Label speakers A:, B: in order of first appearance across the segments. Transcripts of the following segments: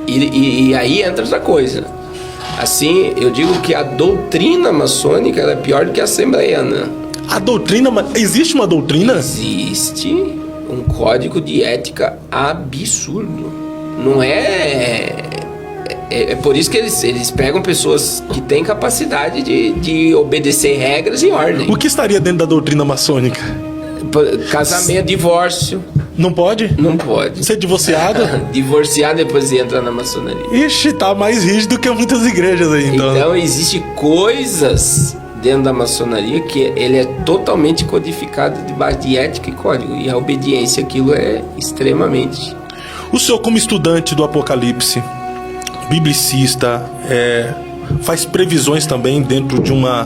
A: E aí entra outra coisa. Assim, eu digo que a doutrina maçônica ela é pior do que a assembleiana.
B: A doutrina... Existe uma doutrina?
A: Existe um código de ética absurdo. Não é... É por isso que eles pegam pessoas que têm capacidade de obedecer regras e ordem.
B: O que estaria dentro da doutrina maçônica?
A: Casamento, divórcio.
B: Não pode?
A: Não pode.
B: Ser divorciado?
A: Divorciar depois entra na maçonaria.
B: Ixi, tá mais rígido que muitas igrejas aí, então.
A: Então, existem coisas dentro da maçonaria que ele é totalmente codificado debaixo de ética e código. E a obediência àquilo é extremamente...
B: O senhor, como estudante do Apocalipse, biblicista, faz previsões também dentro de uma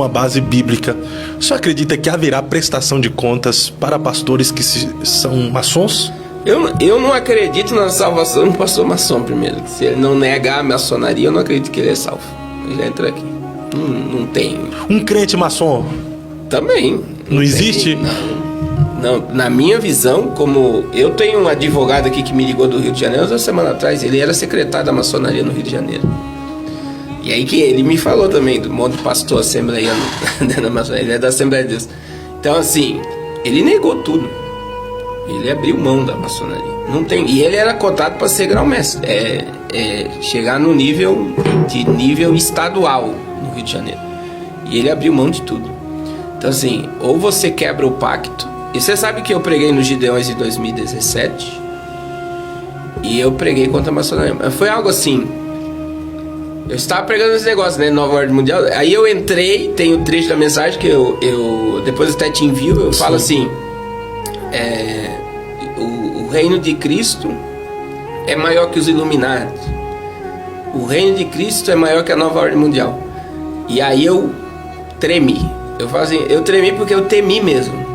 B: base bíblica. O senhor acredita que haverá prestação de contas para pastores que são maçons?
A: Eu não acredito na salvação do pastor maçom, primeiro. Se ele não negar a maçonaria, eu não acredito que ele é salvo. Ele já entra aqui. Não tem.
B: Um crente maçom?
A: Também.
B: Não existe?
A: Não, na minha visão, como eu tenho um advogado aqui que me ligou do Rio de Janeiro uma semana atrás, ele era secretário da maçonaria no Rio de Janeiro. E aí que ele me falou também do monte de pastor assembleiano da maçonaria, ele é da Assembleia de Deus. Então assim, ele negou tudo. Ele abriu mão da maçonaria. Não tem, e ele era cotado para ser grão-mestre, chegar no nível estadual no Rio de Janeiro. E ele abriu mão de tudo. Então assim, ou você quebra o pacto. E você sabe que eu preguei nos Gideões em 2017 e eu preguei contra a maçonaria. Foi algo assim. Eu estava pregando esse negócio, né? Nova Ordem Mundial. Aí eu entrei, tem o trecho da mensagem que eu depois até te envio. Eu falo assim: o reino de Cristo é maior que os iluminados. O reino de Cristo é maior que a Nova Ordem Mundial. E aí eu tremi. Eu falo assim, eu tremi porque eu temi mesmo.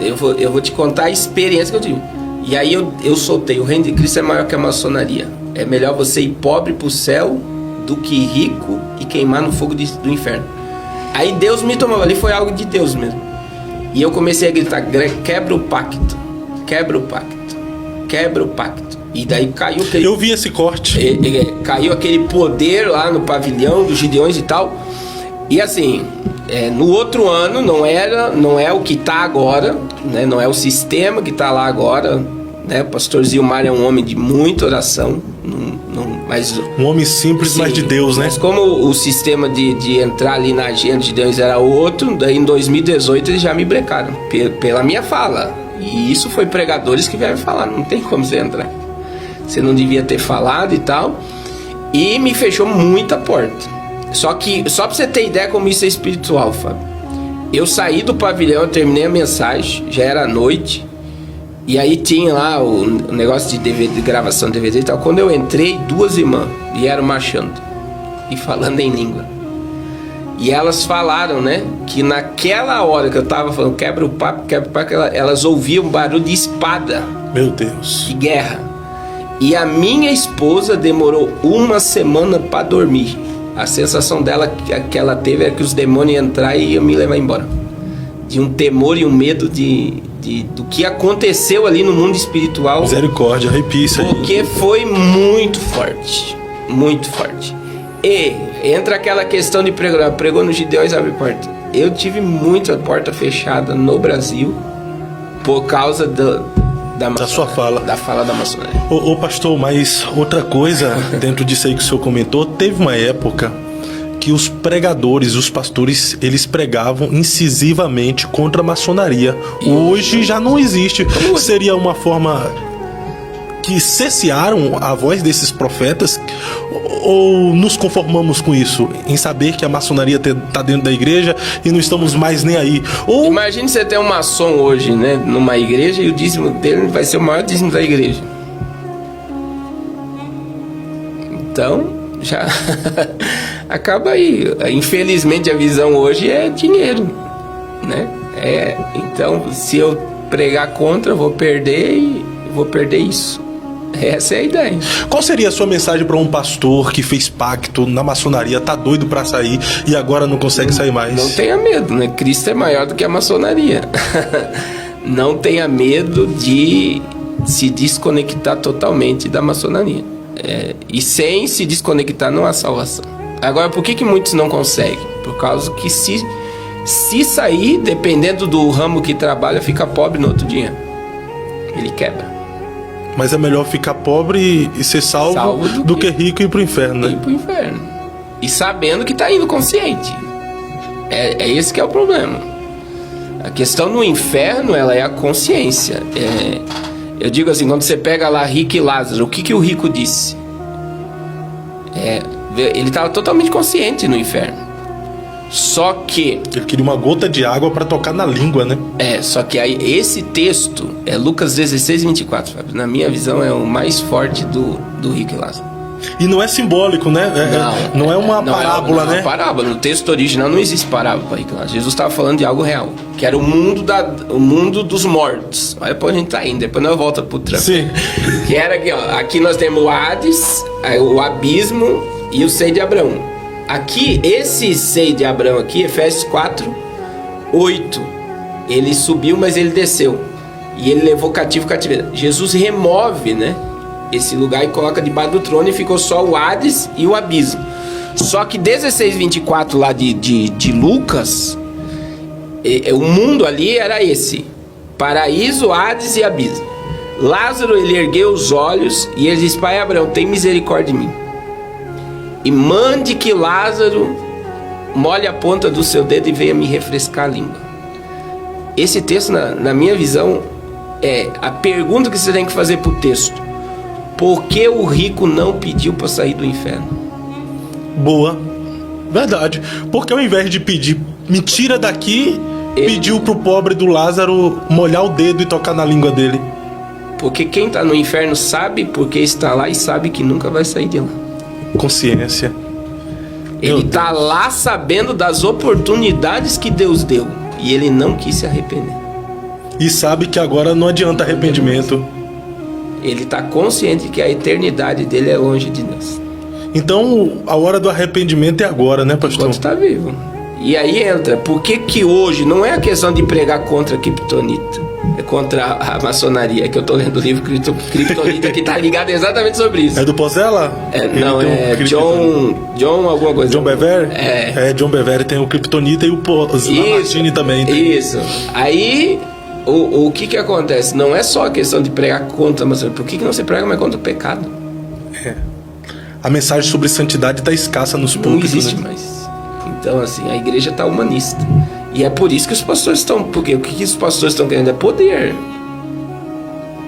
A: Eu vou te contar a experiência que eu tive. E aí eu soltei. O reino de Cristo é maior que a maçonaria. É melhor você ir pobre pro céu do que rico e queimar no fogo do inferno. Aí Deus me tomou. Ali foi algo de Deus mesmo. E eu comecei a gritar: quebra o pacto. Quebra o pacto. Quebra o pacto. E daí caiu aquele...
B: Eu vi esse corte.
A: Caiu aquele poder lá no pavilhão dos Gideões e tal. E assim... no outro ano não é o que está agora, né? Não é o sistema que está lá agora, né? O pastor Zilmar é um homem de muita oração, mas
B: um homem simples, sim, mas de Deus, né?
A: Mas como o sistema de entrar ali na agenda de Deus era outro, daí em 2018 eles já me brecaram pela minha fala. E isso foi pregadores que vieram falar: não tem como você entrar, você não devia ter falado e tal. E me fechou muita porta. Só pra você ter ideia como isso é espiritual, Fábio. Eu saí do pavilhão, eu terminei a mensagem, já era noite. E aí tinha lá o negócio de DVD, de gravação de DVD e tal. Quando eu entrei, duas irmãs vieram marchando e falando em língua. E elas falaram, né, que naquela hora que eu tava falando quebra o papo, elas ouviam barulho de espada.
B: Meu Deus.
A: De guerra. E a minha esposa demorou uma semana pra dormir. A sensação dela que ela teve é que os demônios iam entrar e iam me levar embora. De um temor e um medo do que aconteceu ali no mundo espiritual.
B: Misericórdia, arrepia isso aí.
A: Porque foi muito forte. Muito forte. E entra aquela questão de pregar. Pregou no Gideões, abre porta. Eu tive muita porta fechada no Brasil por causa da
B: sua fala.
A: Da fala da maçonaria.
B: Ô pastor, mas outra coisa dentro disso aí que o senhor comentou, teve uma época que os pregadores, os pastores, eles pregavam incisivamente contra a maçonaria. Hoje já não existe. Seria uma forma que cessaram a voz desses profetas, ou nos conformamos com isso, em saber que a maçonaria está dentro da igreja e não estamos mais nem aí? Ou...
A: Imagine você ter um maçom hoje, né, numa igreja, e o dízimo dele vai ser o maior dízimo da igreja. Então, já acaba aí. Infelizmente a visão hoje é dinheiro, né? Então, se eu pregar contra, eu vou perder e vou perder isso. Essa é a ideia.
B: Qual seria a sua mensagem para um pastor que fez pacto na maçonaria, tá doido para sair e agora não consegue sair mais?
A: Não tenha medo, né? Cristo é maior do que a maçonaria. Não tenha medo de se desconectar totalmente da maçonaria. E sem se desconectar não há salvação. Agora, por que muitos não conseguem? Por causa que se sair, dependendo do ramo que trabalha, fica pobre no outro dia. Ele quebra.
B: Mas é melhor ficar pobre e ser salvo do que rico e ir pro inferno, né?
A: Ir pro inferno. E sabendo que tá indo consciente. É esse que é o problema. A questão no inferno, ela é a consciência. Eu digo assim, quando você pega lá Rico e Lázaro, o que o rico disse? Ele estava totalmente consciente no inferno. Só que... ele queria uma gota de água para tocar na língua, né?
B: Só que aí esse texto é Lucas 16, 24, Fábio. Na minha visão é o mais forte do Rico e Lázaro. E não é simbólico, né? Não é uma parábola, né?
A: Não é uma parábola. No texto original não existe parábola para Rico e Lázaro. Jesus estava falando de algo real, que era o mundo dos mortos. Olha pra onde a gente tá indo, depois nós voltamos pro Trump.
B: Sim.
A: Que era aqui, ó. Aqui nós temos o Hades, o abismo e o seio de Abraão. Aqui, esse seio de Abraão aqui, Efésios 4, 8. Ele subiu, mas ele desceu. E ele levou cativo cativeiro. Jesus remove, né, esse lugar e coloca debaixo do trono e ficou só o Hades e o abismo. Só que 16, 24 lá de Lucas, o mundo ali era esse: paraíso, Hades e abismo. Lázaro, ele ergueu os olhos e ele disse: Pai Abraão, tem misericórdia de mim e mande que Lázaro molhe a ponta do seu dedo e venha me refrescar a língua. Esse texto, na minha visão, a pergunta que você tem que fazer pro texto: por que o rico não pediu para sair do inferno?
B: Boa, verdade. Porque ao invés de pedir, me tira daqui, pediu pro pobre do Lázaro molhar o dedo e tocar na língua dele.
A: Porque quem está no inferno sabe porque está lá e sabe que nunca vai sair de lá.
B: Consciência.
A: Ele está lá sabendo das oportunidades que Deus deu e ele não quis se arrepender.
B: E sabe que agora não adianta arrependimento.
A: Ele está consciente que a eternidade dele é longe de Deus.
B: Então a hora do arrependimento é agora, né, pastor?
A: Enquanto está vivo. E aí entra, por que hoje não é a questão de pregar contra a Kryptonita, é contra a maçonaria, que eu estou lendo o livro Kryptonita que está ligado exatamente sobre isso.
B: É do Pozella?
A: Não, é John alguma coisa.
B: John Bevere? John Bevere tem o Kryptonita e o Lamartine também.
A: Isso. Aí, o que acontece? Não é só a questão de pregar contra a maçonaria. Por que não se prega mais contra o pecado?
B: A mensagem sobre santidade está escassa nos púlpitos.
A: Não existe mais. Então, assim, a igreja está humanista. E é por isso que os pastores estão... Porque o que os pastores estão querendo é poder.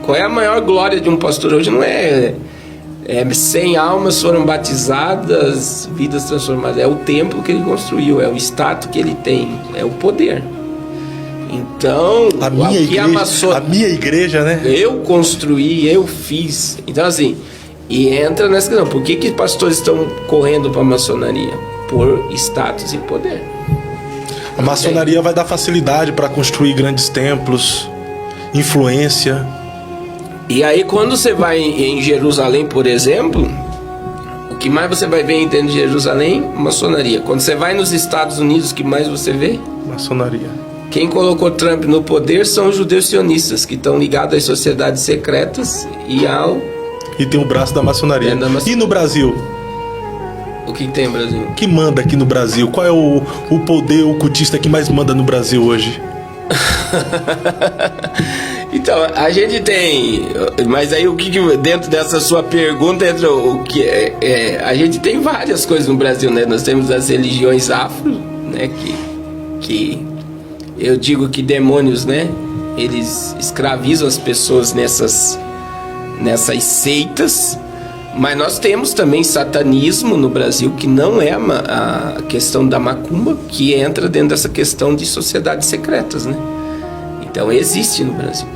A: Qual é a maior glória de um pastor hoje? Não é 100 almas foram batizadas, vidas transformadas. É o templo que ele construiu, é o status que ele tem, é o poder. Então,
B: a minha igreja, né?
A: Eu construí, eu fiz. Então, assim, e entra nessa questão. Por que pastores estão correndo para a maçonaria? Por status e poder.
B: A maçonaria vai dar facilidade para construir grandes templos, influência.
A: E aí, quando você vai em Jerusalém, por exemplo, o que mais você vai ver dentro de Jerusalém? Maçonaria. Quando você vai nos Estados Unidos, o que mais você vê?
B: Maçonaria.
A: Quem colocou Trump no poder são os judeus sionistas, que estão ligados às sociedades secretas
B: e tem o braço da maçonaria. E no Brasil?
A: O que tem no Brasil?
B: O que manda aqui no Brasil? Qual é o poder ocultista que mais manda no Brasil hoje?
A: Então, a gente tem... Mas aí, dentro dessa sua pergunta, entra o que a gente tem várias coisas no Brasil, né? Nós temos as religiões afro, né? Que eu digo que demônios, né? Eles escravizam as pessoas nessas seitas. Mas nós temos também satanismo no Brasil, que não é a questão da macumba, que entra dentro dessa questão de sociedades secretas, né? Então existe no Brasil.